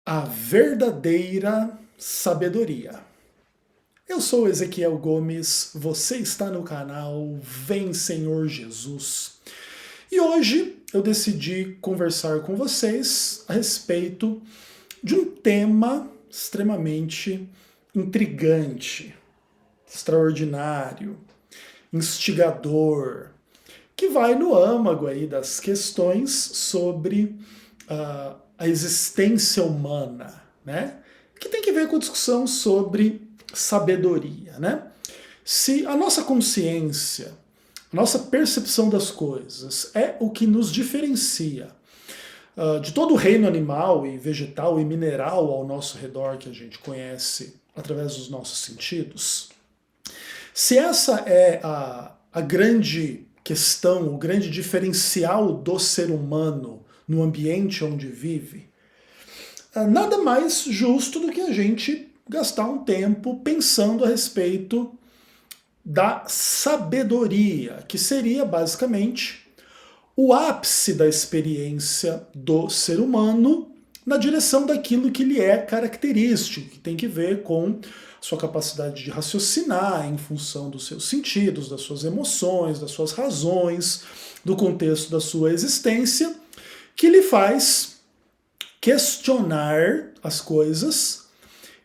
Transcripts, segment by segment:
A verdadeira sabedoria. Eu sou Ezequiel Gomes, você está no canal Vem Senhor Jesus. E hoje eu decidi conversar com vocês a respeito de um tema extremamente intrigante, extraordinário, instigador, que vai no âmago aí das questões sobre a existência humana, né? Que tem que ver com a discussão sobre sabedoria, né? Se a nossa consciência, a nossa percepção das coisas é o que nos diferencia de todo o reino animal e vegetal e mineral ao nosso redor que a gente conhece através dos nossos sentidos, se essa é a grande questão, o grande diferencial do ser humano no ambiente onde vive, nada mais justo do que a gente gastar um tempo pensando a respeito da sabedoria, que seria basicamente o ápice da experiência do ser humano na direção daquilo que lhe é característico, que tem que ver com sua capacidade de raciocinar em função dos seus sentidos, das suas emoções, das suas razões, do contexto da sua existência, que lhe faz questionar as coisas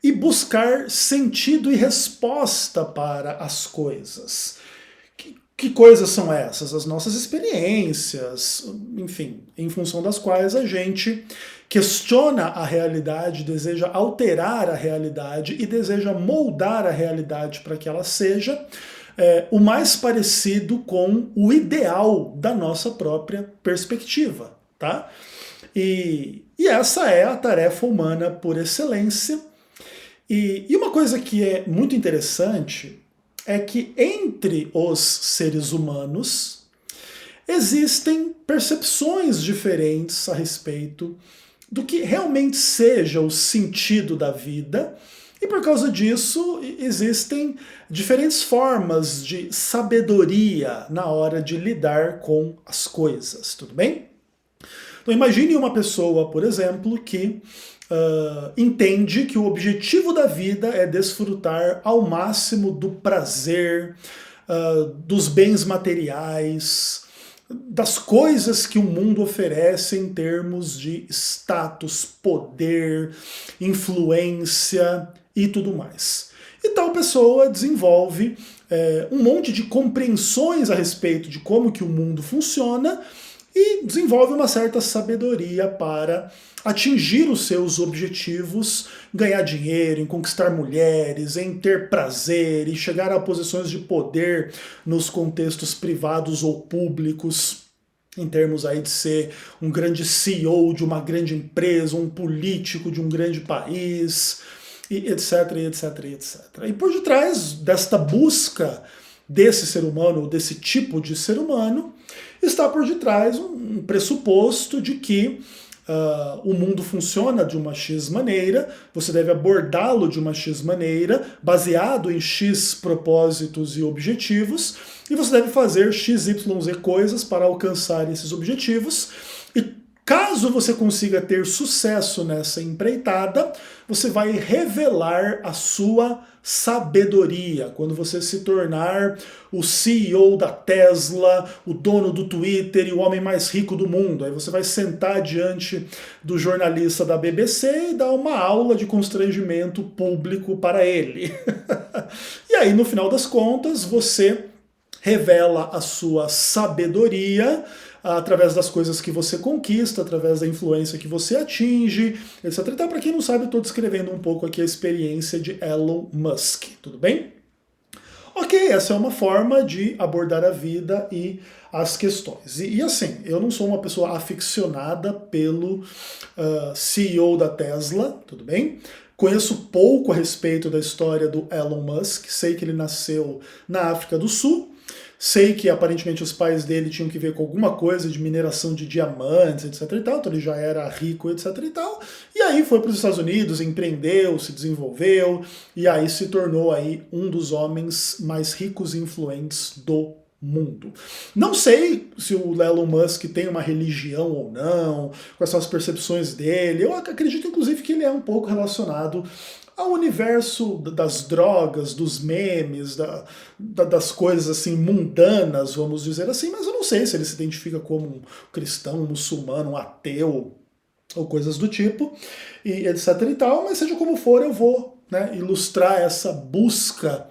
e buscar sentido e resposta para as coisas. Que coisas são essas? As nossas experiências, enfim, em função das quais a gente questiona a realidade, deseja alterar a realidade e deseja moldar a realidade para que ela seja o mais parecido com o ideal da nossa própria perspectiva, tá? E essa é a tarefa humana por excelência. E uma coisa que é muito interessante é que entre os seres humanos existem percepções diferentes a respeito do que realmente seja o sentido da vida, e por causa disso existem diferentes formas de sabedoria na hora de lidar com as coisas, tudo bem? Então imagine uma pessoa, por exemplo, que entende que o objetivo da vida é desfrutar ao máximo do prazer, dos bens materiais, das coisas que o mundo oferece em termos de status, poder, influência e tudo mais. E tal pessoa desenvolve um monte de compreensões a respeito de como que o mundo funciona e desenvolve uma certa sabedoria para atingir os seus objetivos, ganhar dinheiro, em conquistar mulheres, em ter prazer e chegar a posições de poder nos contextos privados ou públicos, em termos aí de ser um grande CEO de uma grande empresa, um político de um grande país, e etc, etc, etc. E por detrás desta busca desse ser humano, ou desse tipo de ser humano, está por detrás um pressuposto de que o mundo funciona de uma X maneira, você deve abordá-lo de uma X maneira, baseado em X propósitos e objetivos, e você deve fazer XYZ coisas para alcançar esses objetivos, e caso você consiga ter sucesso nessa empreitada, você vai revelar a sua sabedoria. Quando você se tornar o CEO da Tesla, o dono do Twitter e o homem mais rico do mundo, aí você vai sentar diante do jornalista da BBC e dar uma aula de constrangimento público para ele. E aí, no final das contas, você revela a sua sabedoria através das coisas que você conquista, através da influência que você atinge, etc. Então, para quem não sabe, eu estou descrevendo um pouco aqui a experiência de Elon Musk, tudo bem? Ok, essa é uma forma de abordar a vida e as questões. E assim, eu não sou uma pessoa aficionada pelo CEO da Tesla, tudo bem? Conheço pouco a respeito da história do Elon Musk, sei que ele nasceu na África do Sul, sei que aparentemente os pais dele tinham que ver com alguma coisa de mineração de diamantes, etc e tal, então ele já era rico, etc e tal, e aí foi para os Estados Unidos, empreendeu, se desenvolveu, e aí se tornou aí um dos homens mais ricos e influentes do mundo. Não sei se o Elon Musk tem uma religião ou não, quais são as percepções dele, eu acredito inclusive que ele é um pouco relacionado ao universo das drogas, dos memes, das coisas assim mundanas, vamos dizer assim, mas eu não sei se ele se identifica como um cristão, um muçulmano, um ateu, ou coisas do tipo, e etc e tal, mas seja como for, eu vou, né, ilustrar essa busca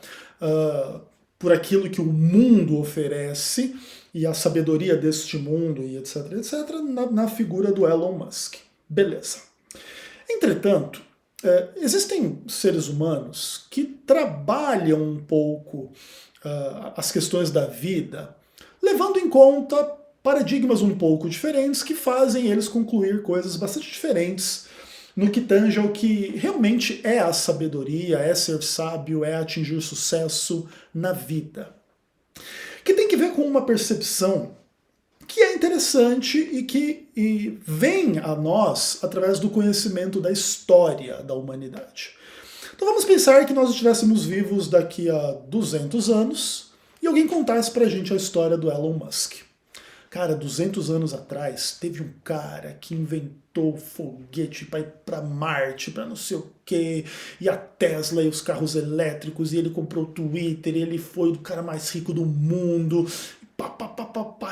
por aquilo que o mundo oferece e a sabedoria deste mundo e etc, etc, na figura do Elon Musk. Beleza. Entretanto, existem seres humanos que trabalham um pouco as questões da vida, levando em conta paradigmas um pouco diferentes que fazem eles concluir coisas bastante diferentes no que tange ao que realmente é a sabedoria, é ser sábio, é atingir sucesso na vida. Que tem que ver com uma percepção que é interessante e que vem a nós através do conhecimento da história da humanidade. Então vamos pensar que nós estivéssemos vivos daqui a 200 anos e alguém contasse pra gente a história do Elon Musk. Cara, 200 anos atrás, teve um cara que inventou foguete para ir para Marte, para não sei o quê, e a Tesla e os carros elétricos, e ele comprou o Twitter, e ele foi o cara mais rico do mundo,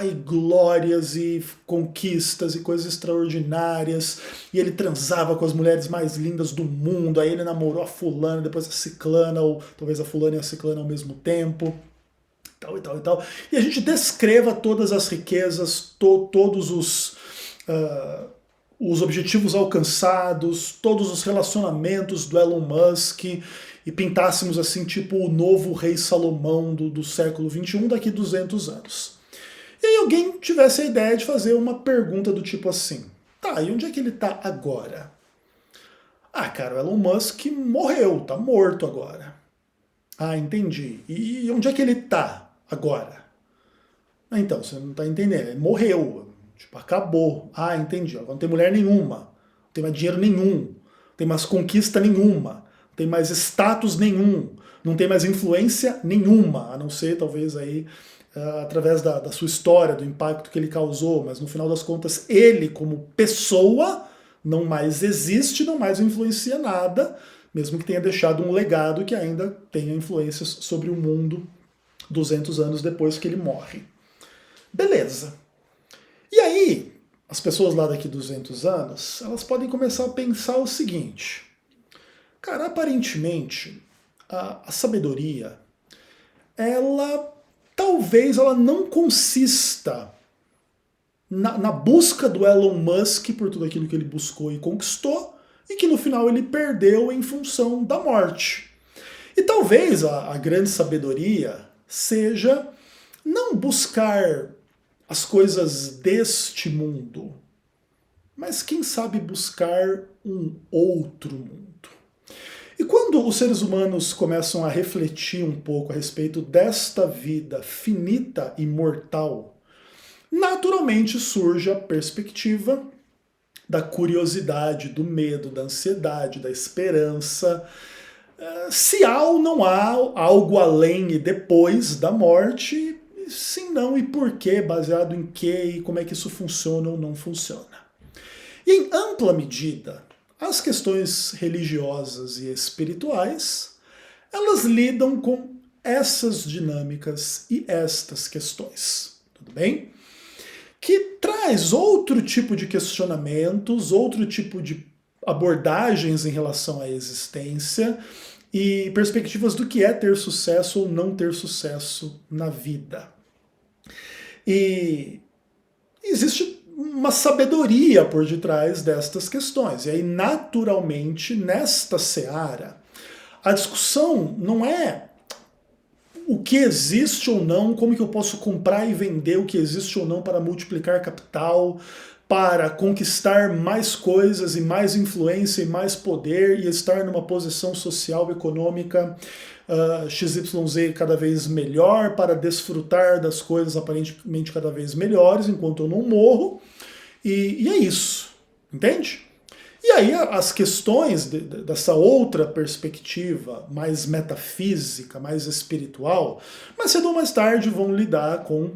e glórias e conquistas e coisas extraordinárias, e ele transava com as mulheres mais lindas do mundo, aí ele namorou a fulana, depois a ciclana, ou talvez a fulana e a ciclana ao mesmo tempo. Tal e tal e tal, e a gente descreva todas as riquezas, todos os objetivos alcançados, todos os relacionamentos do Elon Musk, e pintássemos assim, tipo, o novo rei Salomão do século XXI daqui a 200 anos. E aí alguém tivesse a ideia de fazer uma pergunta do tipo assim, tá, e onde é que ele tá agora? Ah, cara, o Elon Musk morreu, tá morto agora. Ah, entendi. E onde é que ele tá agora? Ah, então, você não tá entendendo. Ele morreu. Tipo, acabou. Ah, entendi. Agora não tem mulher nenhuma. Não tem mais dinheiro nenhum. Não tem mais conquista nenhuma. Não tem mais status nenhum. Não tem mais influência nenhuma. A não ser, talvez, aí, através da sua história, do impacto que ele causou. Mas, no final das contas, ele, como pessoa, não mais existe, não mais influencia nada, mesmo que tenha deixado um legado que ainda tenha influências sobre o mundo 200 anos depois que ele morre. Beleza. E aí, as pessoas lá daqui 200 anos, elas podem começar a pensar o seguinte. Cara, aparentemente, a sabedoria, talvez ela não consista na busca do Elon Musk por tudo aquilo que ele buscou e conquistou, e que no final ele perdeu em função da morte. E talvez a grande sabedoria seja não buscar as coisas deste mundo, mas quem sabe buscar um outro mundo. E quando os seres humanos começam a refletir um pouco a respeito desta vida finita e mortal, naturalmente surge a perspectiva da curiosidade, do medo, da ansiedade, da esperança, se há ou não há algo além e depois da morte, se não e por quê, baseado em quê e como é que isso funciona ou não funciona. E em ampla medida, as questões religiosas e espirituais, elas lidam com essas dinâmicas e estas questões, tudo bem? Que traz outro tipo de questionamentos, outro tipo de abordagens em relação à existência e perspectivas do que é ter sucesso ou não ter sucesso na vida. E existe uma sabedoria por detrás destas questões. E aí, naturalmente, nesta seara, a discussão não é o que existe ou não, como que eu posso comprar e vender o que existe ou não para multiplicar capital, para conquistar mais coisas e mais influência e mais poder e estar numa posição social, econômica XYZ cada vez melhor, para desfrutar das coisas aparentemente cada vez melhores enquanto eu não morro, e é isso, entende? E aí as questões dessa outra perspectiva, mais metafísica, mais espiritual, mais cedo ou mais tarde vão lidar com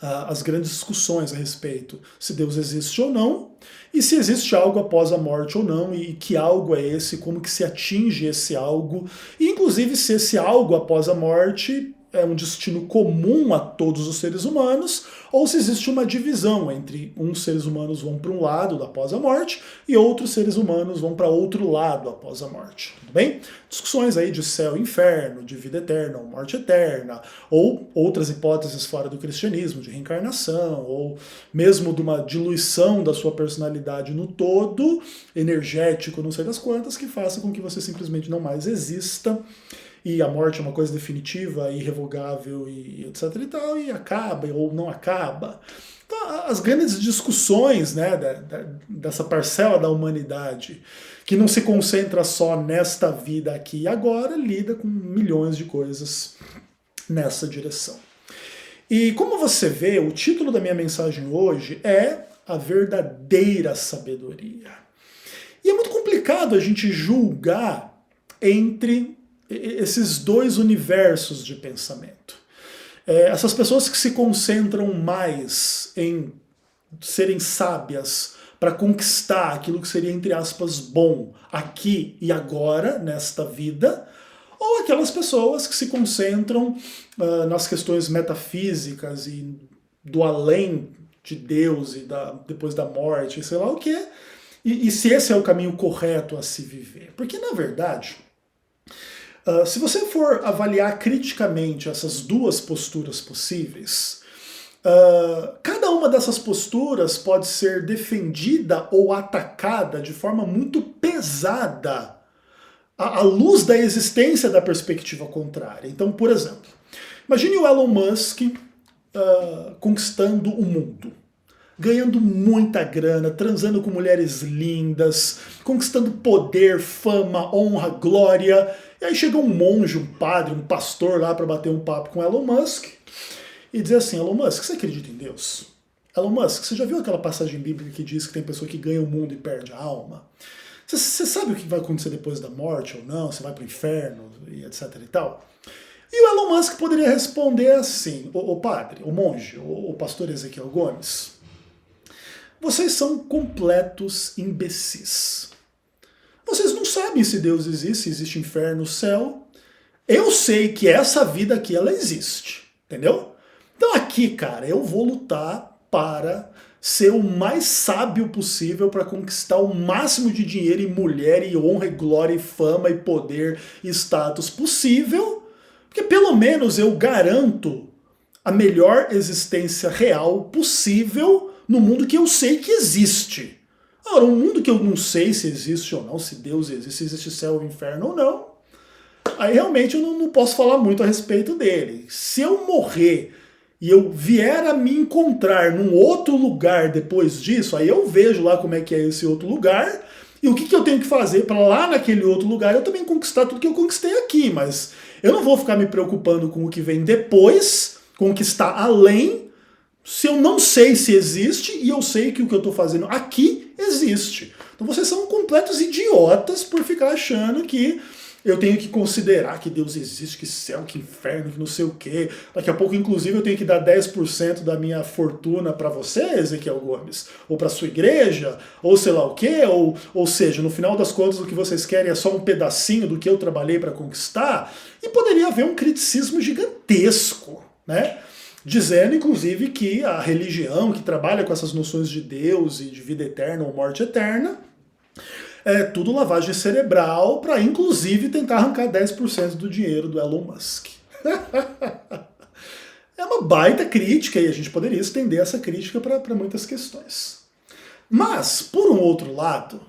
as grandes discussões a respeito se Deus existe ou não, e se existe algo após a morte ou não, e que algo é esse, como que se atinge esse algo, e inclusive se esse algo após a morte é um destino comum a todos os seres humanos, ou se existe uma divisão entre uns seres humanos vão para um lado após a morte e outros seres humanos vão para outro lado após a morte. Tudo bem? Discussões aí de céu e inferno, de vida eterna ou morte eterna, ou outras hipóteses fora do cristianismo, de reencarnação, ou mesmo de uma diluição da sua personalidade no todo, energético, não sei das quantas, que faça com que você simplesmente não mais exista, e a morte é uma coisa definitiva, irrevogável e etc e tal, e acaba ou não acaba. Então, as grandes discussões, né, dessa parcela da humanidade, que não se concentra só nesta vida aqui e agora, lida com milhões de coisas nessa direção. E como você vê, o título da minha mensagem hoje é A Verdadeira Sabedoria. E é muito complicado a gente julgar entre esses dois universos de pensamento. Essas pessoas que se concentram mais em serem sábias para conquistar aquilo que seria, entre aspas, bom aqui e agora, nesta vida, ou aquelas pessoas que se concentram nas questões metafísicas e do além de Deus e depois da morte, sei lá o quê, e se esse é o caminho correto a se viver. Porque, na verdade, se você for avaliar criticamente essas duas posturas possíveis, cada uma dessas posturas pode ser defendida ou atacada de forma muito pesada à luz da existência da perspectiva contrária. Então, por exemplo, imagine o Elon Musk conquistando o mundo, ganhando muita grana, transando com mulheres lindas, conquistando poder, fama, honra, glória. E aí chega um monge, um padre, um pastor lá para bater um papo com Elon Musk e dizer assim: Elon Musk, você acredita em Deus? Elon Musk, você já viu aquela passagem bíblica que diz que tem pessoa que ganha o mundo e perde a alma? Você sabe o que vai acontecer depois da morte ou não? Você vai para o inferno e etc e tal? E o Elon Musk poderia responder assim: o padre, o monge, o pastor Ezequiel Gomes, vocês são completos imbecis. Vocês não sabem se Deus existe, se existe inferno, céu. Eu sei que essa vida aqui, ela existe, entendeu? Então aqui, cara, eu vou lutar para ser o mais sábio possível para conquistar o máximo de dinheiro e mulher e honra e glória e fama e poder e status possível, porque pelo menos eu garanto a melhor existência real possível no mundo que eu sei que existe. Agora, um mundo que eu não sei se existe ou não, se Deus existe, se existe céu ou inferno ou não, aí realmente eu não posso falar muito a respeito dele. Se eu morrer e eu vier a me encontrar num outro lugar depois disso, aí eu vejo lá como é que é esse outro lugar e o que eu tenho que fazer para lá naquele outro lugar eu também conquistar tudo que eu conquistei aqui, mas eu não vou ficar me preocupando com o que vem depois, com o que está além, se eu não sei se existe e eu sei que o que eu estou fazendo aqui existe. Então vocês são completos idiotas por ficar achando que eu tenho que considerar que Deus existe, que céu, que inferno, que não sei o quê. Daqui a pouco, inclusive, eu tenho que dar 10% da minha fortuna para você, Ezequiel Gomes, ou para sua igreja, ou sei lá o quê, ou seja, no final das contas o que vocês querem é só um pedacinho do que eu trabalhei para conquistar, e poderia haver um criticismo gigantesco, né? Dizendo, inclusive, que a religião que trabalha com essas noções de Deus e de vida eterna ou morte eterna é tudo lavagem cerebral para, inclusive, tentar arrancar 10% do dinheiro do Elon Musk. É uma baita crítica e a gente poderia estender essa crítica para muitas questões. Mas, por um outro lado,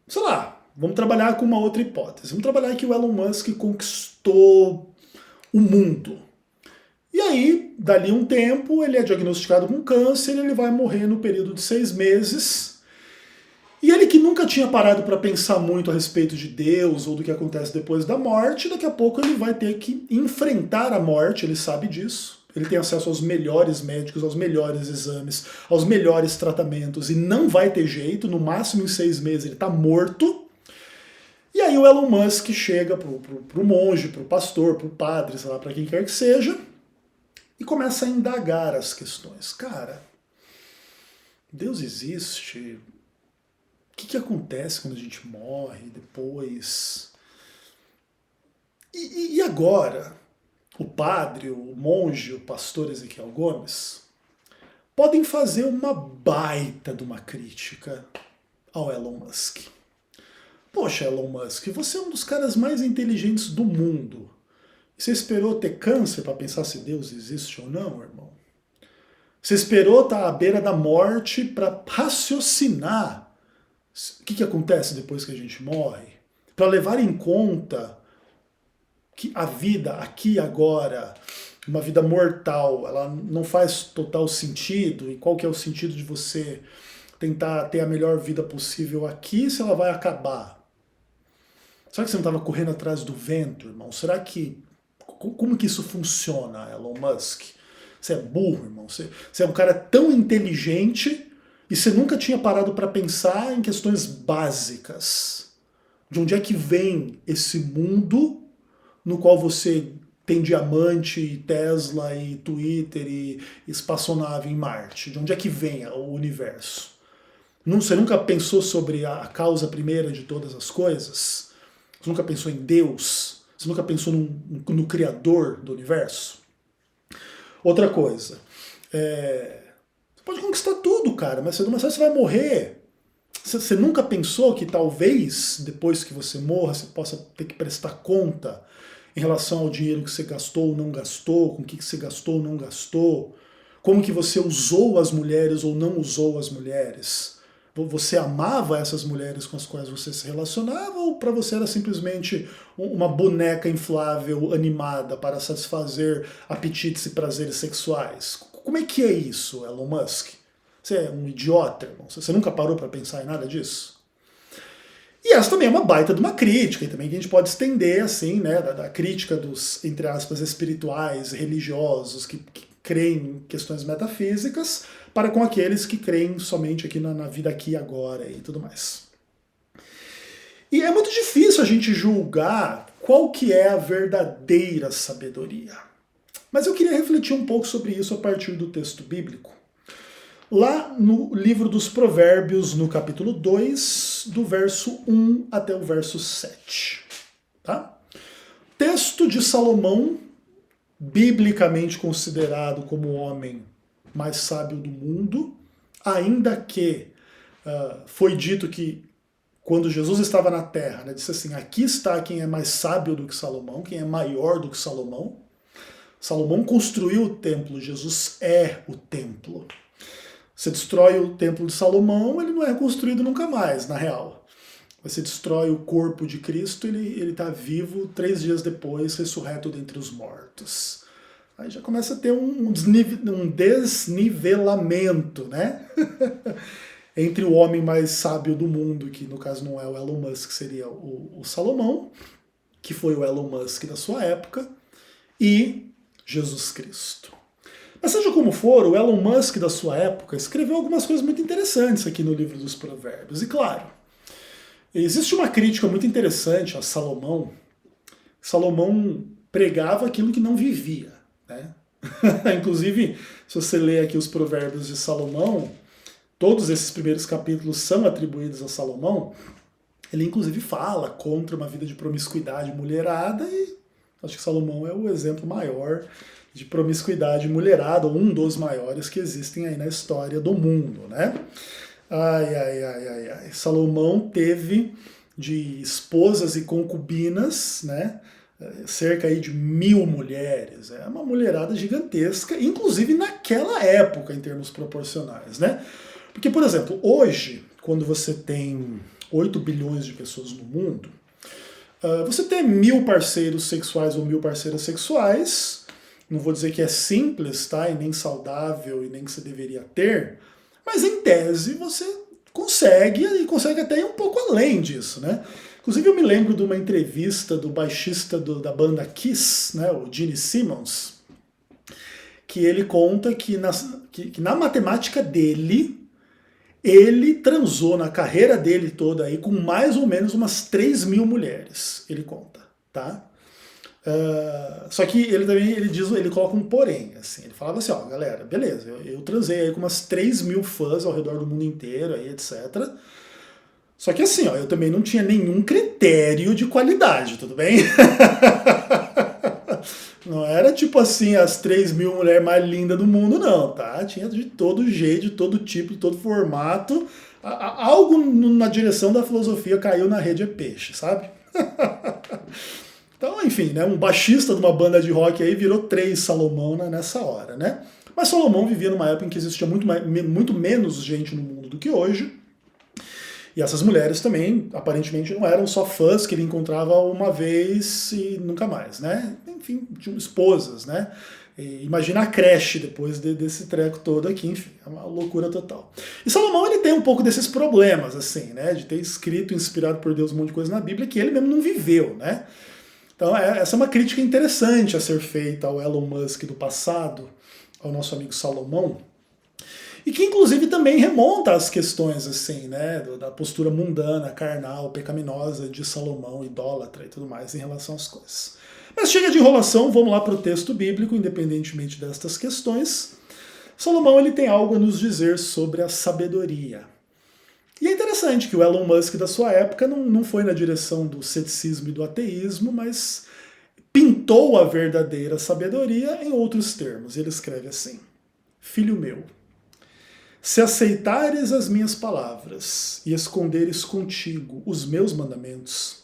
sei lá, vamos trabalhar com uma outra hipótese. Vamos trabalhar que o Elon Musk conquistou o mundo. E aí, dali um tempo, ele é diagnosticado com câncer, ele vai morrer no período de 6 meses. E ele que nunca tinha parado para pensar muito a respeito de Deus ou do que acontece depois da morte, daqui a pouco ele vai ter que enfrentar a morte, ele sabe disso. Ele tem acesso aos melhores médicos, aos melhores exames, aos melhores tratamentos, e não vai ter jeito, no máximo em 6 meses ele está morto. E aí o Elon Musk chega pro monge, pro pastor, pro padre, sei lá, para quem quer que seja, e começa a indagar as questões. Cara, Deus existe? O que acontece quando a gente morre depois? E agora, o padre, o monge, o pastor Ezequiel Gomes podem fazer uma baita de uma crítica ao Elon Musk. Poxa, Elon Musk, você é um dos caras mais inteligentes do mundo. Você esperou ter câncer para pensar se Deus existe ou não, irmão? Você esperou estar à beira da morte para raciocinar o que acontece depois que a gente morre? Para levar em conta que a vida aqui e agora, uma vida mortal, ela não faz total sentido, e qual que é o sentido de você tentar ter a melhor vida possível aqui se ela vai acabar? Será que você não estava correndo atrás do vento, irmão? Será que... Como que isso funciona, Elon Musk? Você é burro, irmão. Você é um cara tão inteligente e você nunca tinha parado para pensar em questões básicas. De onde é que vem esse mundo no qual você tem diamante, e Tesla, e Twitter, e espaçonave em Marte? De onde é que vem o universo? Você nunca pensou sobre a causa primeira de todas as coisas? Você nunca pensou em Deus? Você nunca pensou no Criador do universo? Outra coisa, você pode conquistar tudo, cara, mas cedo ou mais tarde você vai morrer. Você nunca pensou que talvez, depois que você morra, você possa ter que prestar conta em relação ao dinheiro que você gastou ou não gastou, com o que você gastou ou não gastou, como que você usou as mulheres ou não usou as mulheres? Você amava essas mulheres com as quais você se relacionava, ou para você era simplesmente uma boneca inflável animada para satisfazer apetites e prazeres sexuais? Como é que é isso, Elon Musk? Você é um idiota, irmão? Você nunca parou para pensar em nada disso? E essa também é uma baita de uma crítica, e também que a gente pode estender, assim, né, da crítica dos, entre aspas, espirituais, religiosos, que creem em questões metafísicas, para com aqueles que creem somente aqui na vida aqui e agora e tudo mais. E é muito difícil a gente julgar qual que é a verdadeira sabedoria. Mas eu queria refletir um pouco sobre isso a partir do texto bíblico. Lá no livro dos Provérbios, no capítulo 2, do verso 1 até o verso 7. Tá? Texto de Salomão, biblicamente considerado como o homem mais sábio do mundo, ainda que foi dito que quando Jesus estava na terra, né, disse assim, aqui está quem é mais sábio do que Salomão, quem é maior do que Salomão. Salomão construiu o templo, Jesus é o templo. Você destrói o templo de Salomão, ele não é construído nunca mais, na real. Você destrói o corpo de Cristo, ele está vivo 3 dias depois, ressurreto dentre os mortos. Aí já começa a ter um desnivelamento, né? Entre o homem mais sábio do mundo, que no caso não é o Elon Musk, seria o Salomão, que foi o Elon Musk da sua época, e Jesus Cristo. Mas seja como for, o Elon Musk da sua época escreveu algumas coisas muito interessantes aqui no livro dos Provérbios. E claro, existe uma crítica muito interessante a Salomão. Salomão pregava aquilo que não vivia, né? Inclusive, se você ler aqui os Provérbios de Salomão, todos esses primeiros capítulos são atribuídos a Salomão. Ele inclusive fala contra uma vida de promiscuidade mulherada, e acho que Salomão é o exemplo maior de promiscuidade mulherada, ou um dos maiores que existem aí na história do mundo, né? Ai. Salomão teve de esposas e concubinas, né? Cerca aí de 1000 mulheres. É uma mulherada gigantesca, inclusive naquela época, em termos proporcionais, né? Porque, por exemplo, hoje, quando você tem 8 bilhões de pessoas no mundo, você ter 1000 parceiros sexuais ou 1000 parceiras sexuais, não vou dizer que é simples, tá? E nem saudável, e nem que você deveria ter, mas em tese você consegue, e consegue até ir um pouco além disso, né? Inclusive eu me lembro de uma entrevista do baixista da banda Kiss, né, o Gene Simmons, que ele conta que na matemática dele, ele transou na carreira dele toda aí com mais ou menos umas 3.000 mulheres, ele conta, tá? Só que ele também ele coloca um porém, assim, ele falava assim, ó, galera, beleza, eu transei aí com umas 3.000 fãs ao redor do mundo inteiro, aí, etc. Só que assim, ó, eu também não tinha nenhum critério de qualidade, tudo bem? Não era tipo assim, as 3.000 mulheres mais lindas do mundo, não, tá? Tinha de todo jeito, de todo tipo, de todo formato. Algo na direção da filosofia caiu na rede é peixe, sabe? Então, enfim, né, um baixista de uma banda de rock aí virou 3 Salomão nessa hora, né? Mas Salomão vivia numa época em que existia muito menos gente no mundo do que hoje. E essas mulheres também, aparentemente, não eram só fãs que ele encontrava uma vez e nunca mais, né? Enfim, tinham esposas, né? E imagina a creche depois desse treco todo aqui, enfim, é uma loucura total. E Salomão, ele tem um pouco desses problemas, assim, né? De ter escrito, inspirado por Deus, um monte de coisa na Bíblia que ele mesmo não viveu, né? Então, essa é uma crítica interessante a ser feita ao Elon Musk do passado, ao nosso amigo Salomão, e que inclusive também remonta às questões assim, né, da postura mundana, carnal, pecaminosa de Salomão, idólatra e tudo mais em relação às coisas. Mas chega de enrolação, vamos lá para o texto bíblico, independentemente destas questões. Salomão ele tem algo a nos dizer sobre a sabedoria. E é interessante que o Elon Musk da sua época não foi na direção do ceticismo e do ateísmo, mas pintou a verdadeira sabedoria em outros termos. Ele escreve assim: Filho meu, se aceitares as minhas palavras e esconderes contigo os meus mandamentos,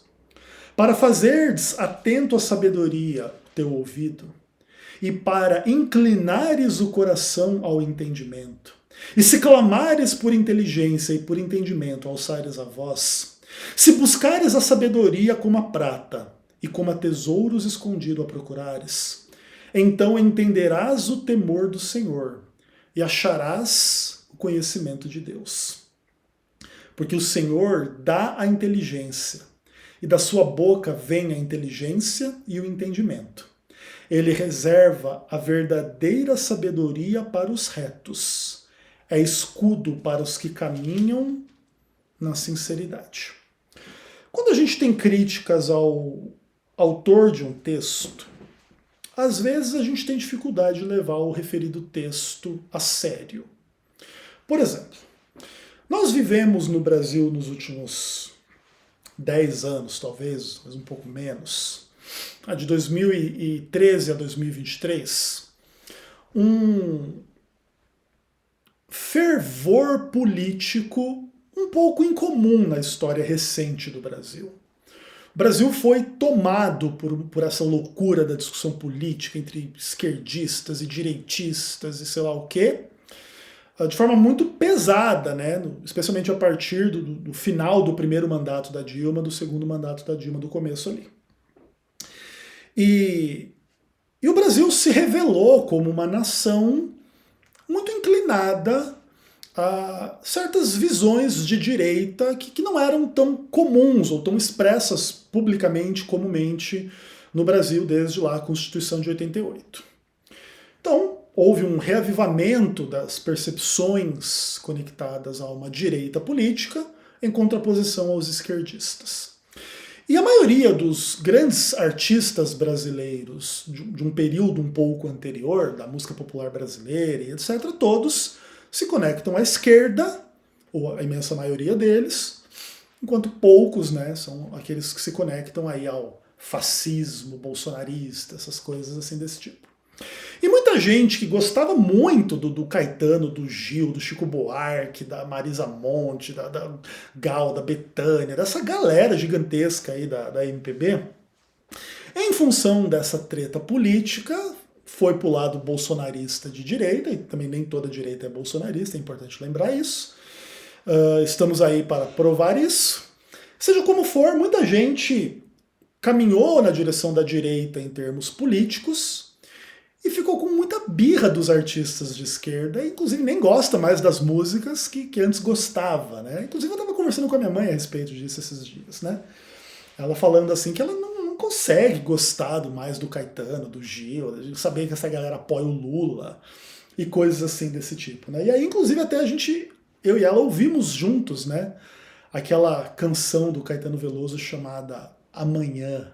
para fazeres atento à sabedoria teu ouvido, e para inclinares o coração ao entendimento, e se clamares por inteligência e por entendimento alçares a voz, se buscares a sabedoria como a prata, e como a tesouros escondido a procurares, então entenderás o temor do Senhor, e acharás o conhecimento de Deus. Porque o Senhor dá a inteligência, e da sua boca vem a inteligência e o entendimento. Ele reserva a verdadeira sabedoria para os retos, é escudo para os que caminham na sinceridade. Quando a gente tem críticas ao autor de um texto, às vezes a gente tem dificuldade de levar o referido texto a sério. Por exemplo, nós vivemos no Brasil nos últimos 10 anos, talvez, mas um pouco menos, de 2013 a 2023, um fervor político um pouco incomum na história recente do Brasil. O Brasil foi tomado por essa loucura da discussão política entre esquerdistas e direitistas e sei lá o quê, de forma muito pesada, né? Especialmente a partir do final do primeiro mandato da Dilma, do segundo mandato da Dilma, do começo ali. E o Brasil se revelou como uma nação muito inclinada a certas visões de direita que não eram tão comuns ou tão expressas publicamente, comumente no Brasil desde lá a Constituição de 88. Então, houve um reavivamento das percepções conectadas a uma direita política em contraposição aos esquerdistas. E a maioria dos grandes artistas brasileiros de um período um pouco anterior, da música popular brasileira e etc., todos se conectam à esquerda, ou a imensa maioria deles, enquanto poucos, né, são aqueles que se conectam aí ao fascismo bolsonarista, essas coisas assim desse tipo. E muita gente que gostava muito do Caetano, do Gil, do Chico Buarque, da Marisa Monte, da Gal, da Bethânia, dessa galera gigantesca aí da MPB, em função dessa treta política, foi pro lado bolsonarista de direita, e também nem toda direita é bolsonarista, é importante lembrar isso. Estamos aí para provar isso. Seja como for, muita gente caminhou na direção da direita em termos políticos e ficou com muita birra dos artistas de esquerda, e inclusive nem gosta mais das músicas que antes gostava, né? Inclusive eu estava conversando com a minha mãe a respeito disso esses dias, né? Ela falando assim que ela não consegue gostar mais do Caetano, do Gil, de saber que essa galera apoia o Lula e coisas assim desse tipo, né? E aí, inclusive, até eu e ela ouvimos juntos, né? Aquela canção do Caetano Veloso chamada Amanhã,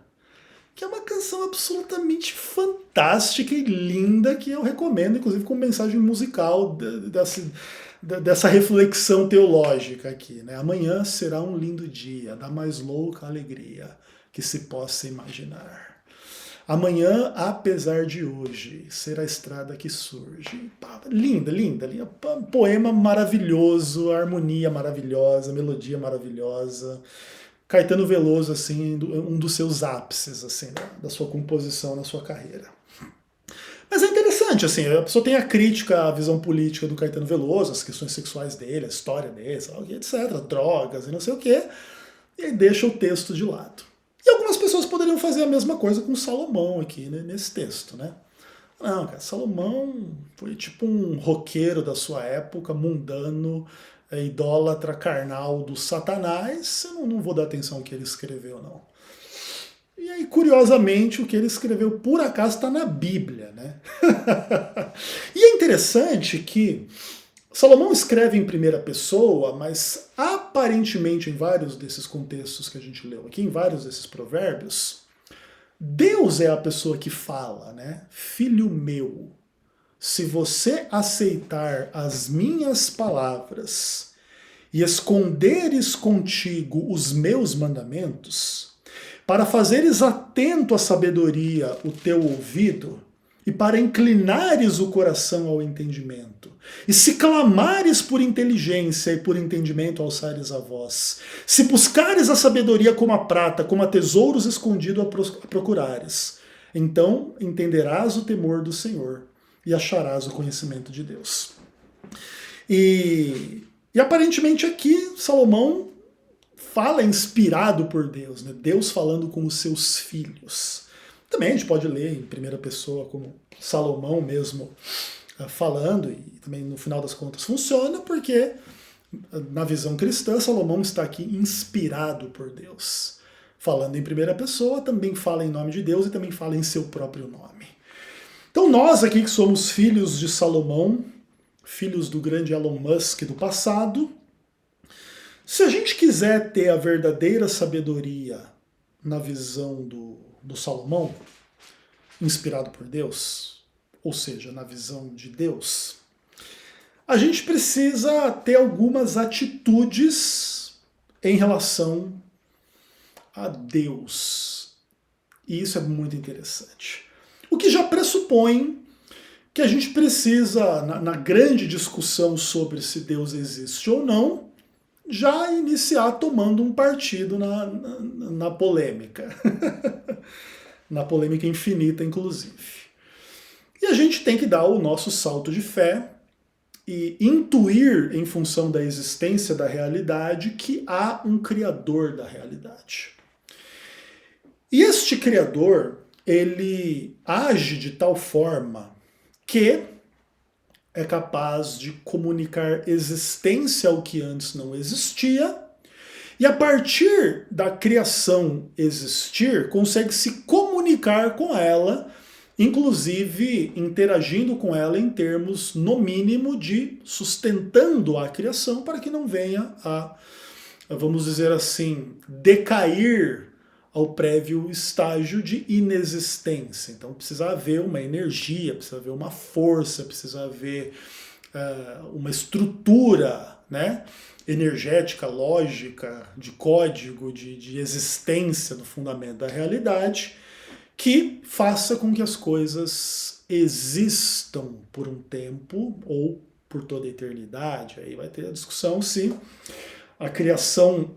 que é uma canção absolutamente fantástica e linda, que eu recomendo, inclusive com mensagem musical dessa reflexão teológica aqui, né? Amanhã será um lindo dia, da mais louca alegria que se possa imaginar. Amanhã, apesar de hoje, será a estrada que surge. Linda, linda, linda. Poema maravilhoso, harmonia maravilhosa, melodia maravilhosa. Caetano Veloso, assim, um dos seus ápices, assim, da sua composição na sua carreira. Mas é interessante, assim, a pessoa tem a crítica à visão política do Caetano Veloso, as questões sexuais dele, a história dele, etc., drogas e não sei o quê, e aí deixa o texto de lado. E algumas pessoas poderiam fazer a mesma coisa com Salomão aqui, né, nesse texto, né? Não, cara, Salomão foi tipo um roqueiro da sua época, mundano, idólatra carnal do Satanás. Eu não vou dar atenção ao que ele escreveu, não. E aí, curiosamente, o que ele escreveu por acaso está na Bíblia, né? E é interessante que Salomão escreve em primeira pessoa, mas aparentemente em vários desses contextos que a gente leu aqui, em vários desses provérbios, Deus é a pessoa que fala, né? Filho meu, se você aceitar as minhas palavras e esconderes contigo os meus mandamentos, para fazeres atento à sabedoria o teu ouvido, e para inclinares o coração ao entendimento, e se clamares por inteligência e por entendimento alçares a voz, se buscares a sabedoria como a prata, como a tesouros escondido a procurares, então entenderás o temor do Senhor e acharás o conhecimento de Deus. E aparentemente aqui Salomão fala inspirado por Deus, né? Deus falando com os seus filhos. Também a gente pode ler em primeira pessoa como Salomão mesmo falando, e também no final das contas funciona, porque na visão cristã Salomão está aqui inspirado por Deus. Falando em primeira pessoa, também fala em nome de Deus e também fala em seu próprio nome. Então nós aqui que somos filhos de Salomão, filhos do grande Elon Musk do passado, se a gente quiser ter a verdadeira sabedoria na visão do Salomão, inspirado por Deus, ou seja, na visão de Deus, a gente precisa ter algumas atitudes em relação a Deus. E isso é muito interessante. O que já pressupõe que a gente precisa, na grande discussão sobre se Deus existe ou não, já iniciar tomando um partido na polêmica. Na polêmica infinita, inclusive. E a gente tem que dar o nosso salto de fé e intuir, em função da existência da realidade, que há um criador da realidade. E este criador, ele age de tal forma que é capaz de comunicar existência ao que antes não existia, e a partir da criação existir, consegue se comunicar com ela, inclusive interagindo com ela em termos, no mínimo, de sustentando a criação para que não venha a, vamos dizer assim, decair ao prévio estágio de inexistência. Então precisa haver uma energia, precisa haver uma força, precisa haver uma estrutura, né, energética, lógica, de código, de existência no fundamento da realidade, que faça com que as coisas existam por um tempo ou por toda a eternidade. Aí vai ter a discussão se a criação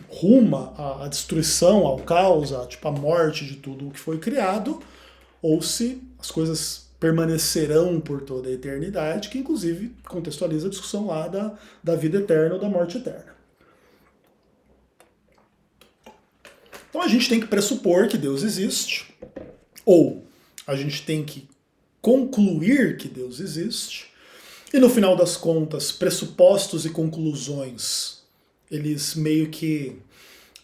ruma à destruição, ao caos, à morte de tudo o que foi criado, ou se as coisas permanecerão por toda a eternidade, que inclusive contextualiza a discussão lá da vida eterna ou da morte eterna. Então a gente tem que pressupor que Deus existe, ou a gente tem que concluir que Deus existe, e no final das contas, pressupostos e conclusões, eles meio que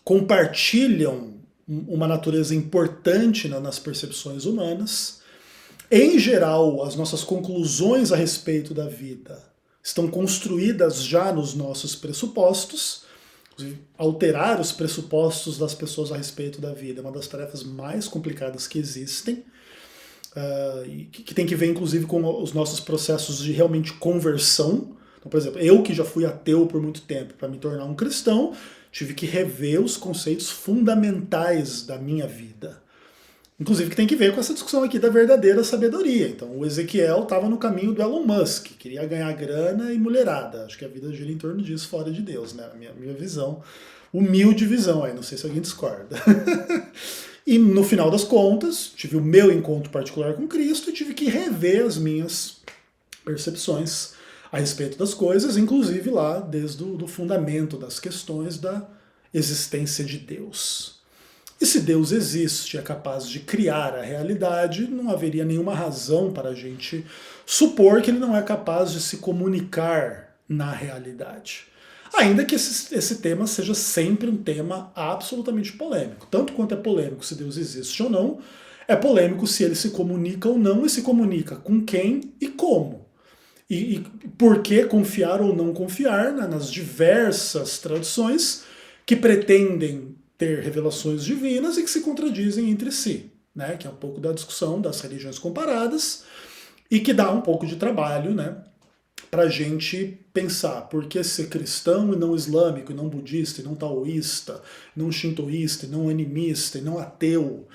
compartilham uma natureza importante nas percepções humanas. Em geral, as nossas conclusões a respeito da vida estão construídas já nos nossos pressupostos, Inclusive, alterar os pressupostos das pessoas a respeito da vida é uma das tarefas mais complicadas que existem, e que tem que ver, inclusive, com os nossos processos de realmente conversão. Então, por exemplo, eu que já fui ateu por muito tempo, para me tornar um cristão, tive que rever os conceitos fundamentais da minha vida. Inclusive que tem que ver com essa discussão aqui da verdadeira sabedoria. Então o Ezequiel estava no caminho do Elon Musk, queria ganhar grana e mulherada. Acho que a vida gira em torno disso, fora de Deus, né? A minha visão, humilde visão aí, não sei se alguém discorda. E no final das contas, tive o meu encontro particular com Cristo e tive que rever as minhas percepções a respeito das coisas, inclusive lá desde o fundamento das questões da existência de Deus. E se Deus existe, é capaz de criar a realidade, não haveria nenhuma razão para a gente supor que ele não é capaz de se comunicar na realidade. Ainda que esse tema seja sempre um tema absolutamente polêmico. Tanto quanto é polêmico se Deus existe ou não, é polêmico se ele se comunica ou não, e se comunica com quem e como. E por que confiar ou não confiar, né, nas diversas tradições que pretendem ter revelações divinas e que se contradizem entre si, né? Que é um pouco da discussão das religiões comparadas e que dá um pouco de trabalho, né, para a gente pensar por que ser cristão e não islâmico, e não budista, e não taoísta, não shintoísta, e não animista, e não ateu,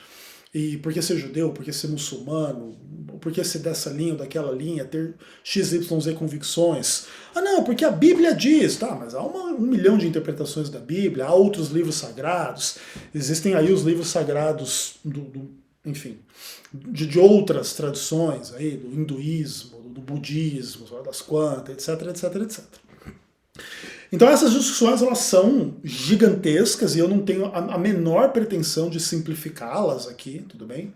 e por que ser judeu, por que ser muçulmano, por que ser dessa linha ou daquela linha, ter XYZ convicções. Ah não, porque a Bíblia diz, tá, mas há 1 milhão de interpretações da Bíblia, há outros livros sagrados, existem aí os livros sagrados enfim, de outras tradições, aí, do hinduísmo, do budismo, das quantas, etc, etc, etc. Então essas discussões elas são gigantescas e eu não tenho a menor pretensão de simplificá-las aqui, tudo bem?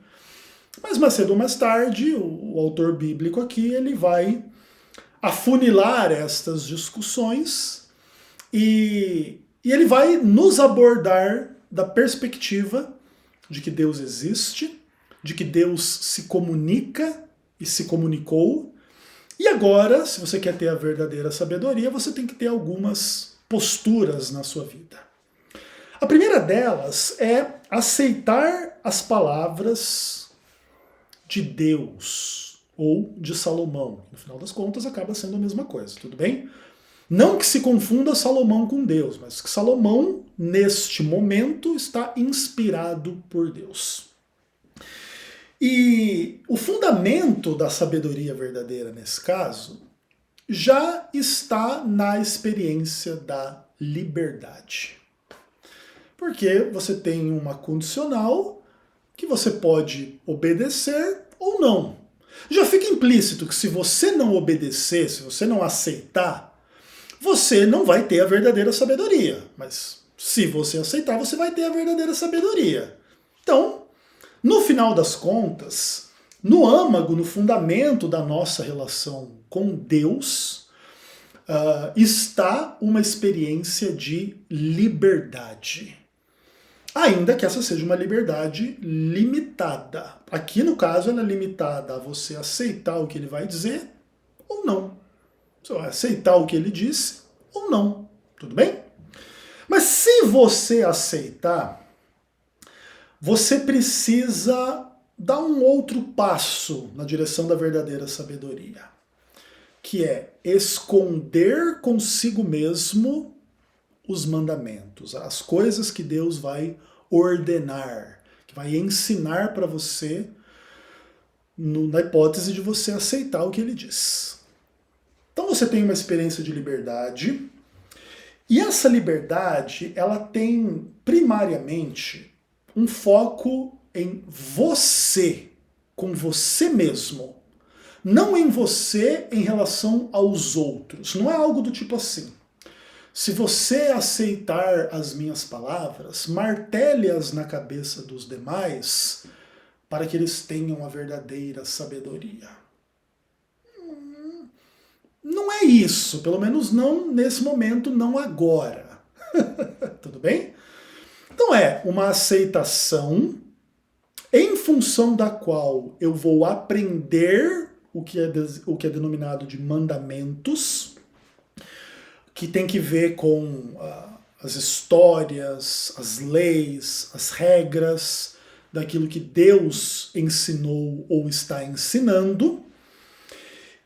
Mas mais cedo ou mais tarde, o autor bíblico aqui ele vai afunilar estas discussões e ele vai nos abordar da perspectiva de que Deus existe, de que Deus se comunica e se comunicou. E agora, se você quer ter a verdadeira sabedoria, você tem que ter algumas posturas na sua vida. A primeira delas é aceitar as palavras de Deus ou de Salomão. No final das contas, acaba sendo a mesma coisa, tudo bem? Não que se confunda Salomão com Deus, mas que Salomão, neste momento, está inspirado por Deus. E o fundamento da sabedoria verdadeira nesse caso já está na experiência da liberdade. Porque você tem uma condicional que você pode obedecer ou não. Já fica implícito que se você não obedecer, se você não aceitar, você não vai ter a verdadeira sabedoria. Mas se você aceitar, você vai ter a verdadeira sabedoria. Então, no final das contas, no âmago, no fundamento da nossa relação com Deus, está uma experiência de liberdade. Ainda que essa seja uma liberdade limitada. Aqui, no caso, ela é limitada a você aceitar o que ele vai dizer ou não. Você vai aceitar o que ele disse ou não. Tudo bem? Mas se você aceitar, você precisa dar um outro passo na direção da verdadeira sabedoria, que é esconder consigo mesmo os mandamentos, as coisas que Deus vai ordenar, que vai ensinar para você, na hipótese de você aceitar o que ele diz. Então você tem uma experiência de liberdade, e essa liberdade, ela tem primariamente um foco em você, com você mesmo. Não em você em relação aos outros. Não é algo do tipo assim: se você aceitar as minhas palavras, martele-as na cabeça dos demais para que eles tenham a verdadeira sabedoria. Não é isso, pelo menos não nesse momento, não agora. Tudo bem? Então é uma aceitação em função da qual eu vou aprender o que é denominado de mandamentos, que tem que ver com as histórias, as leis, as regras daquilo que Deus ensinou ou está ensinando.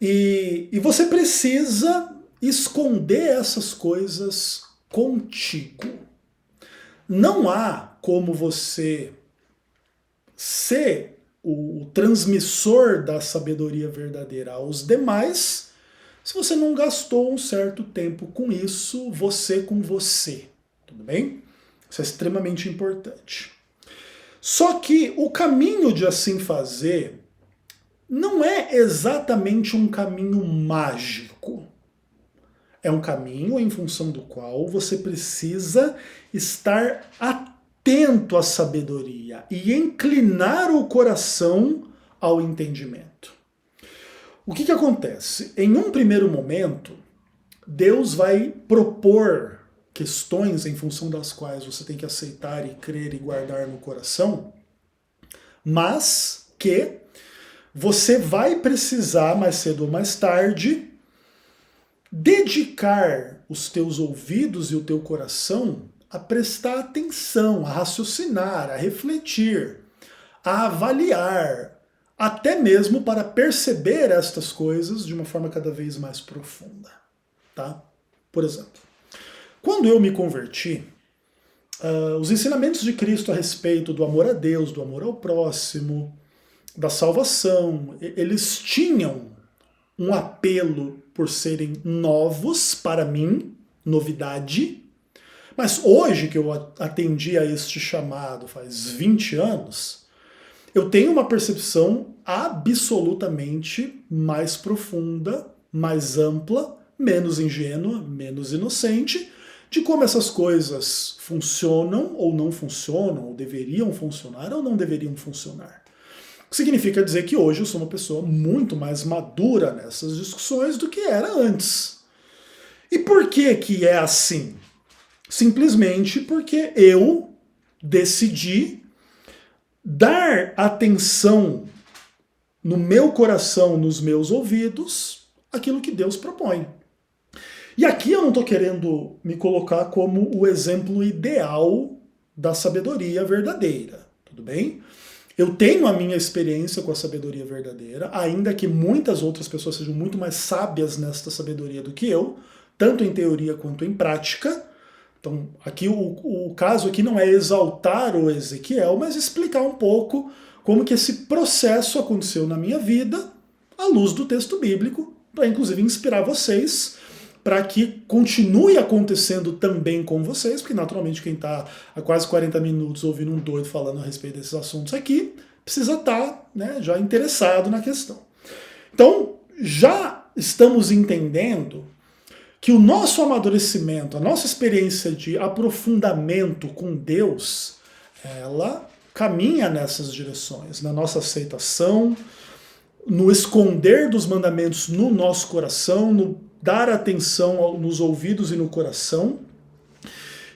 E você precisa esconder essas coisas contigo. Não há como você ser o transmissor da sabedoria verdadeira aos demais se você não gastou um certo tempo com isso, você com você. Tudo bem? Isso é extremamente importante. Só que o caminho de assim fazer não é exatamente um caminho mágico. É um caminho em função do qual você precisa estar atento à sabedoria e inclinar o coração ao entendimento. O que acontece? Em um primeiro momento, Deus vai propor questões em função das quais você tem que aceitar e crer e guardar no coração, mas que você vai precisar, mais cedo ou mais tarde, dedicar os teus ouvidos e o teu coração a prestar atenção, a raciocinar, a refletir, a avaliar, até mesmo para perceber estas coisas de uma forma cada vez mais profunda. Tá? Por exemplo, quando eu me converti, os ensinamentos de Cristo a respeito do amor a Deus, do amor ao próximo, da salvação, eles tinham um apelo por serem novos para mim, novidade, mas hoje que eu atendi a este chamado faz 20 anos, eu tenho uma percepção absolutamente mais profunda, mais ampla, menos ingênua, menos inocente, de como essas coisas funcionam ou não funcionam, ou deveriam funcionar ou não deveriam funcionar. O que significa dizer que hoje eu sou uma pessoa muito mais madura nessas discussões do que era antes. E por que é assim? Simplesmente porque eu decidi dar atenção no meu coração, nos meus ouvidos, aquilo que Deus propõe. E aqui eu não estou querendo me colocar como o exemplo ideal da sabedoria verdadeira, tudo bem? Eu tenho a minha experiência com a sabedoria verdadeira, ainda que muitas outras pessoas sejam muito mais sábias nesta sabedoria do que eu, tanto em teoria quanto em prática. Então, aqui o caso aqui não é exaltar o Ezequiel, mas explicar um pouco como que esse processo aconteceu na minha vida, à luz do texto bíblico, para inclusive inspirar vocês, para que continue acontecendo também com vocês, porque naturalmente quem está há quase 40 minutos ouvindo um doido falando a respeito desses assuntos aqui, precisa estar, né, já interessado na questão. Então, já estamos entendendo que o nosso amadurecimento, a nossa experiência de aprofundamento com Deus, ela caminha nessas direções, na nossa aceitação, no esconder dos mandamentos no nosso coração, no dar atenção nos ouvidos e no coração.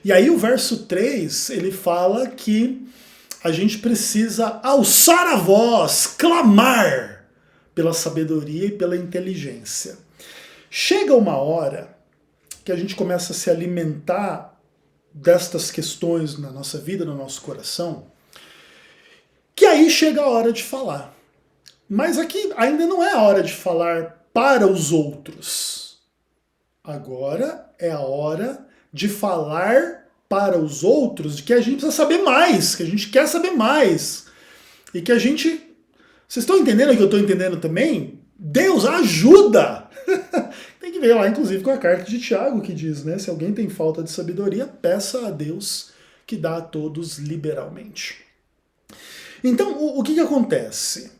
E aí o verso 3, ele fala que a gente precisa alçar a voz, clamar pela sabedoria e pela inteligência. Chega uma hora que a gente começa a se alimentar destas questões na nossa vida, no nosso coração, que aí chega a hora de falar. Mas aqui ainda não é a hora de falar para os outros. Agora é a hora de falar para os outros de que a gente precisa saber mais, que a gente quer saber mais. E que a gente... Vocês estão entendendo o que eu estou entendendo também? Deus ajuda! Tem que ver lá, inclusive, com a carta de Tiago, que diz, né? Se alguém tem falta de sabedoria, peça a Deus, que dá a todos liberalmente. Então, o que acontece?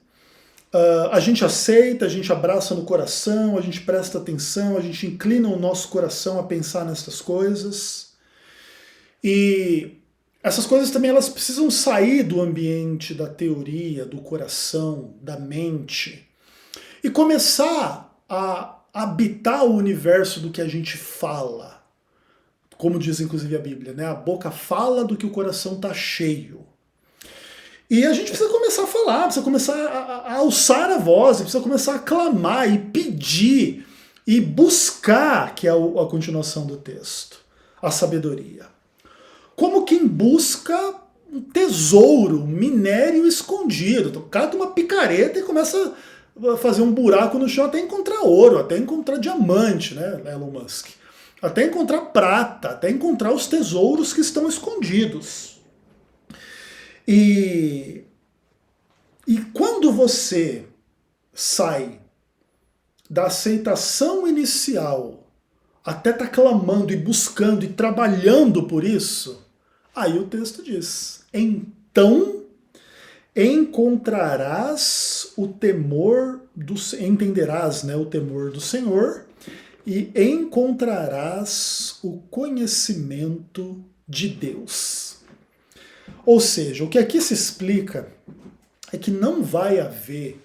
A gente aceita, a gente abraça no coração, a gente presta atenção, a gente inclina o nosso coração a pensar nessas coisas. E essas coisas também elas precisam sair do ambiente da teoria, do coração, da mente, e começar a habitar o universo do que a gente fala. Como diz inclusive a Bíblia, né? A boca fala do que o coração está cheio. E a gente precisa começar a falar, precisa começar a alçar a voz, precisa começar a clamar e pedir e buscar, que é a continuação do texto, a sabedoria. Como quem busca um tesouro, um minério escondido. O cara tem uma picareta e começa a fazer um buraco no chão até encontrar ouro, até encontrar diamante, né, Elon Musk. Até encontrar prata, até encontrar os tesouros que estão escondidos. E quando você sai da aceitação inicial até tá clamando e buscando e trabalhando por isso, aí o texto diz: então encontrarás o temor do, entenderás, né, o temor do Senhor, e encontrarás o conhecimento de Deus. Ou seja, o que aqui se explica é que não vai haver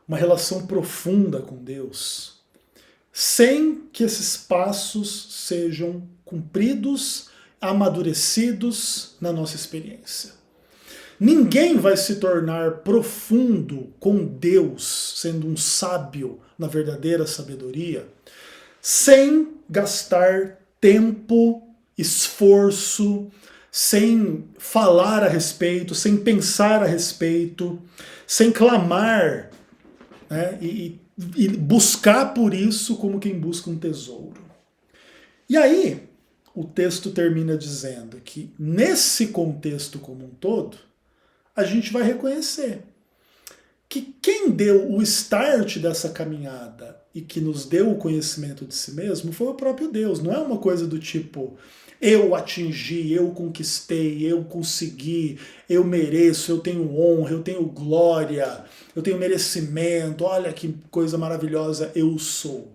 uma relação profunda com Deus sem que esses passos sejam cumpridos, amadurecidos na nossa experiência. Ninguém vai se tornar profundo com Deus, sendo um sábio na verdadeira sabedoria, sem gastar tempo, esforço, sem falar a respeito, sem pensar a respeito, sem clamar, né, e buscar por isso como quem busca um tesouro. E aí, o texto termina dizendo que nesse contexto como um todo, a gente vai reconhecer que quem deu o start dessa caminhada e que nos deu o conhecimento de si mesmo foi o próprio Deus. Não é uma coisa do tipo, eu atingi, eu conquistei, eu consegui, eu mereço, eu tenho honra, eu tenho glória, eu tenho merecimento, olha que coisa maravilhosa eu sou.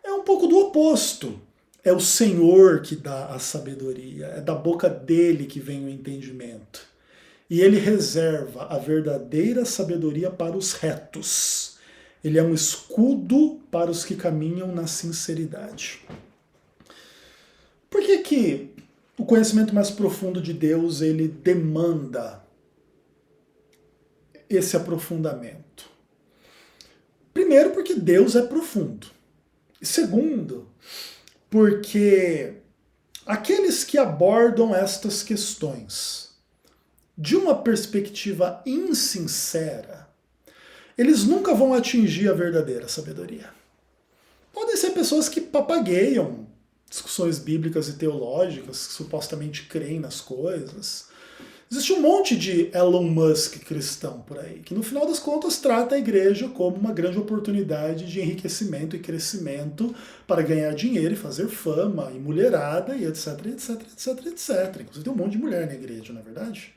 É um pouco do oposto. É o Senhor que dá a sabedoria, é da boca dele que vem o entendimento. E ele reserva a verdadeira sabedoria para os retos. Ele é um escudo para os que caminham na sinceridade. Por que o conhecimento mais profundo de Deus ele demanda esse aprofundamento? Primeiro, porque Deus é profundo. E segundo, porque aqueles que abordam estas questões de uma perspectiva insincera, eles nunca vão atingir a verdadeira sabedoria. Podem ser pessoas que papagueiam discussões bíblicas e teológicas, que supostamente creem nas coisas. Existe um monte de Elon Musk cristão por aí, que no final das contas trata a igreja como uma grande oportunidade de enriquecimento e crescimento para ganhar dinheiro e fazer fama e mulherada e etc, etc, etc, etc. Inclusive tem um monte de mulher na igreja, não é verdade?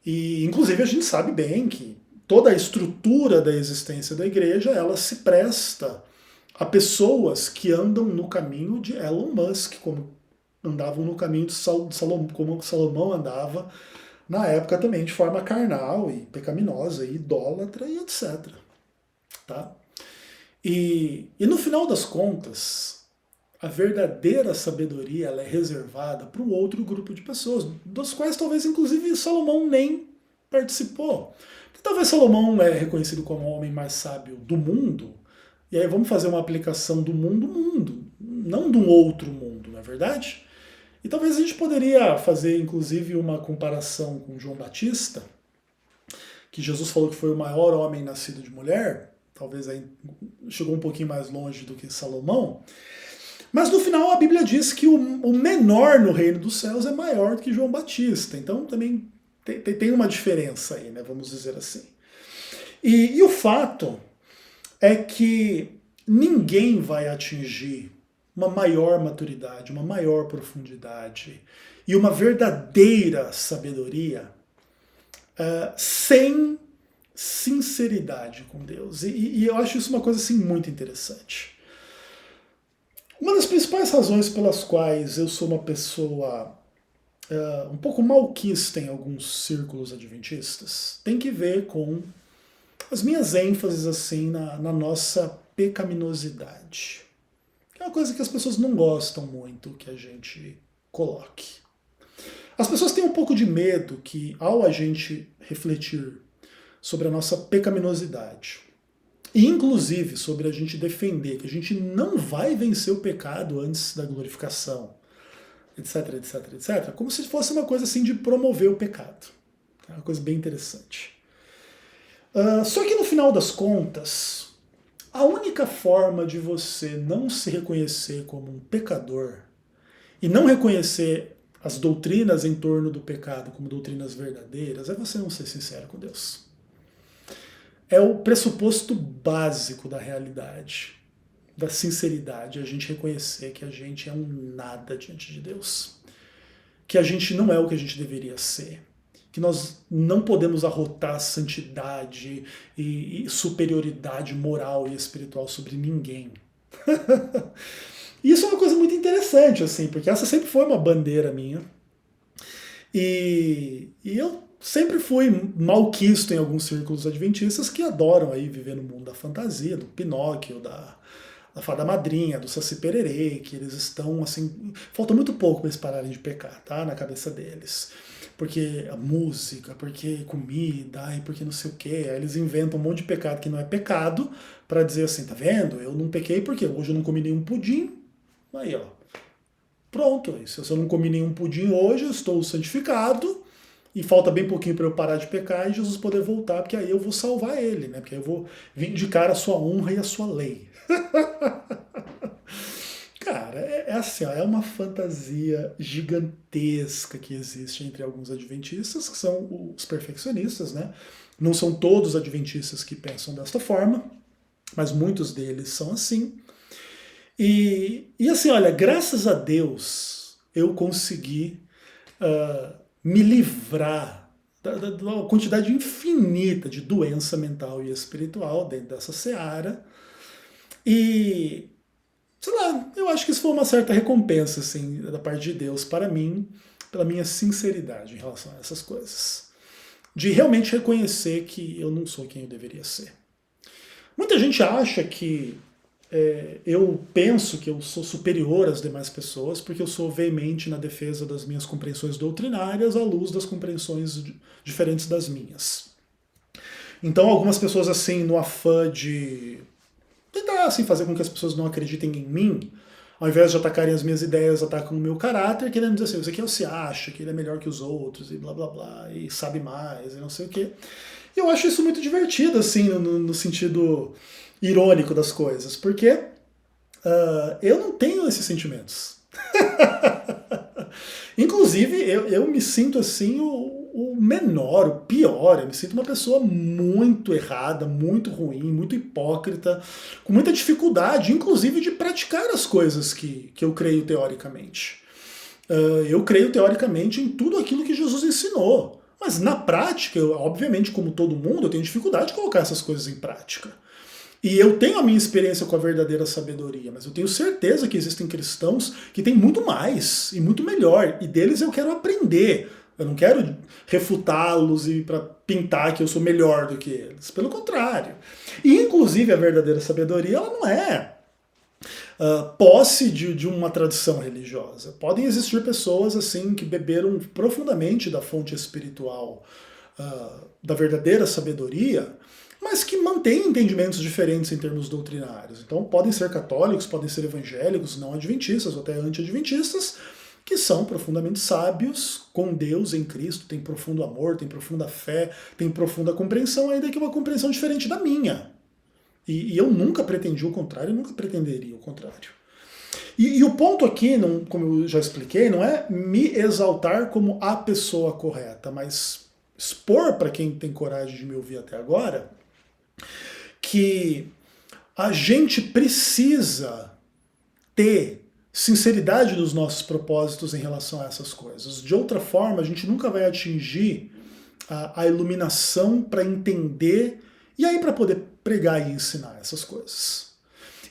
E inclusive a gente sabe bem que toda a estrutura da existência da igreja, ela se presta a pessoas que andam no caminho de Elon Musk, como andavam no caminho de Salomão, como Salomão andava na época também, de forma carnal e pecaminosa, e idólatra e etc. Tá? E no final das contas, a verdadeira sabedoria ela é reservada para um outro grupo de pessoas, dos quais talvez inclusive Salomão nem participou. Porque talvez Salomão é reconhecido como o homem mais sábio do mundo, e aí vamos fazer uma aplicação do mundo, não de um outro mundo, não é verdade? E talvez a gente poderia fazer, inclusive, uma comparação com João Batista, que Jesus falou que foi o maior homem nascido de mulher, talvez aí chegou um pouquinho mais longe do que Salomão, mas no final a Bíblia diz que o menor no reino dos céus é maior do que João Batista, então também tem uma diferença aí, né, vamos dizer assim. E o fato é que ninguém vai atingir uma maior maturidade, uma maior profundidade e uma verdadeira sabedoria sem sinceridade com Deus. E eu acho isso uma coisa assim muito interessante. Uma das principais razões pelas quais eu sou uma pessoa um pouco malquista em alguns círculos adventistas tem que ver com as minhas ênfases assim na nossa pecaminosidade. É uma coisa que as pessoas não gostam muito que a gente coloque. As pessoas têm um pouco de medo que, ao a gente refletir sobre a nossa pecaminosidade, e inclusive sobre a gente defender que a gente não vai vencer o pecado antes da glorificação, etc, etc, etc, como se fosse uma coisa assim de promover o pecado. É uma coisa bem interessante. Só que no final das contas, a única forma de você não se reconhecer como um pecador e não reconhecer as doutrinas em torno do pecado como doutrinas verdadeiras é você não ser sincero com Deus. É o pressuposto básico da realidade, da sinceridade, a gente reconhecer que a gente é um nada diante de Deus, que a gente não é o que a gente deveria ser, que nós não podemos arrotar santidade e superioridade moral e espiritual sobre ninguém. E isso é uma coisa muito interessante, assim, porque essa sempre foi uma bandeira minha. E eu sempre fui malquisto em alguns círculos adventistas que adoram aí viver no mundo da fantasia, do Pinóquio, da Fada Madrinha, do Saci Pererê, que eles estão assim. Falta muito pouco para eles pararem de pecar, tá? Na cabeça deles. Porque a música, porque comida, ai, porque não sei o quê. Aí eles inventam um monte de pecado que não é pecado para dizer assim, tá vendo? Eu não pequei porque hoje eu não comi nenhum pudim. Aí, ó. Pronto. Se eu não comi nenhum pudim hoje, eu estou santificado. E falta bem pouquinho para eu parar de pecar e Jesus poder voltar, porque aí eu vou salvar ele, né? Porque aí eu vou vindicar a sua honra e a sua lei. Cara, é assim, ó, é uma fantasia gigantesca que existe entre alguns adventistas, que são os perfeccionistas, né? Não são todos adventistas que pensam desta forma, mas muitos deles são assim. E assim, olha, graças a Deus eu consegui me livrar da quantidade infinita de doença mental e espiritual dentro dessa seara. E, sei lá, eu acho que isso foi uma certa recompensa, assim, da parte de Deus para mim, pela minha sinceridade em relação a essas coisas. De realmente reconhecer que eu não sou quem eu deveria ser. Muita gente acha que eu penso que eu sou superior às demais pessoas porque eu sou veemente na defesa das minhas compreensões doutrinárias à luz das compreensões diferentes das minhas. Então algumas pessoas assim, no afã de tentar assim, fazer com que as pessoas não acreditem em mim, ao invés de atacarem as minhas ideias, atacam o meu caráter, querendo dizer assim, isso aqui você acha que ele é melhor que os outros, e blá blá blá, e sabe mais, e não sei o quê. E eu acho isso muito divertido, assim, no sentido irônico das coisas, porque eu não tenho esses sentimentos. Inclusive, eu me sinto assim o menor, o pior. Eu me sinto uma pessoa muito errada, muito ruim, muito hipócrita, com muita dificuldade, inclusive, de praticar as coisas que eu creio teoricamente. Eu creio teoricamente em tudo aquilo que Jesus ensinou. Mas na prática, obviamente, como todo mundo, eu tenho dificuldade de colocar essas coisas em prática. E eu tenho a minha experiência com a verdadeira sabedoria, mas eu tenho certeza que existem cristãos que têm muito mais e muito melhor, e deles eu quero aprender. Eu não quero refutá-los e para pintar que eu sou melhor do que eles. Pelo contrário. E inclusive a verdadeira sabedoria ela não é posse de uma tradição religiosa. Podem existir pessoas assim que beberam profundamente da fonte espiritual da verdadeira sabedoria, mas que mantêm entendimentos diferentes em termos doutrinários. Então podem ser católicos, podem ser evangélicos, não adventistas ou até anti-adventistas, que são profundamente sábios com Deus em Cristo, têm profundo amor, têm profunda fé, têm profunda compreensão, ainda que uma compreensão diferente da minha. E eu nunca pretendi o contrário, nunca pretenderia o contrário. E o ponto aqui, não, como eu já expliquei, não é me exaltar como a pessoa correta, mas expor para quem tem coragem de me ouvir até agora que a gente precisa ter sinceridade nos nossos propósitos em relação a essas coisas. De outra forma, a gente nunca vai atingir a iluminação para entender e aí para poder pregar e ensinar essas coisas.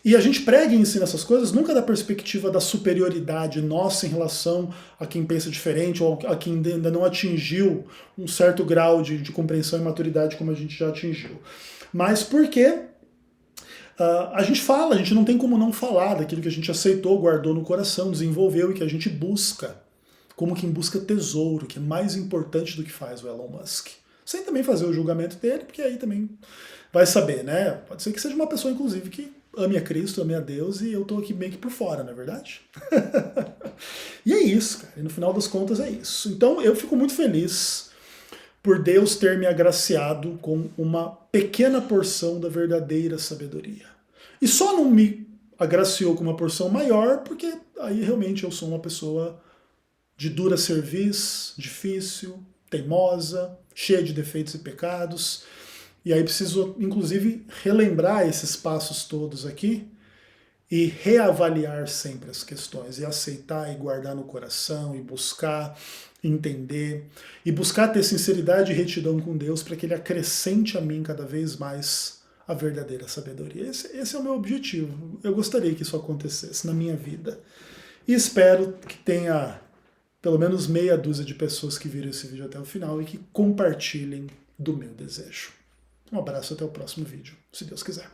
E a gente prega e ensina essas coisas nunca da perspectiva da superioridade nossa em relação a quem pensa diferente ou a quem ainda não atingiu um certo grau de compreensão e maturidade como a gente já atingiu. Mas porque a gente fala, a gente não tem como não falar daquilo que a gente aceitou, guardou no coração, desenvolveu e que a gente busca, como quem busca tesouro, que é mais importante do que faz o Elon Musk. Sem também fazer o julgamento dele, porque aí também vai saber, né? Pode ser que seja uma pessoa, inclusive, que ame a Cristo, ame a Deus, e eu tô aqui meio que por fora, não é verdade? E é isso, cara. E no final das contas é isso. Então eu fico muito feliz por Deus ter me agraciado com uma pequena porção da verdadeira sabedoria. E só não me agraciou com uma porção maior, porque aí realmente eu sou uma pessoa de dura cerviz, difícil, teimosa, cheia de defeitos e pecados. E aí preciso, inclusive, relembrar esses passos todos aqui e reavaliar sempre as questões, e aceitar e guardar no coração, e buscar entender, e buscar ter sinceridade e retidão com Deus para que Ele acrescente a mim cada vez mais a verdadeira sabedoria. Esse é o meu objetivo. Eu gostaria que isso acontecesse na minha vida. E espero que tenha pelo menos meia dúzia de pessoas que viram esse vídeo até o final e que compartilhem do meu desejo. Um abraço, até o próximo vídeo, se Deus quiser.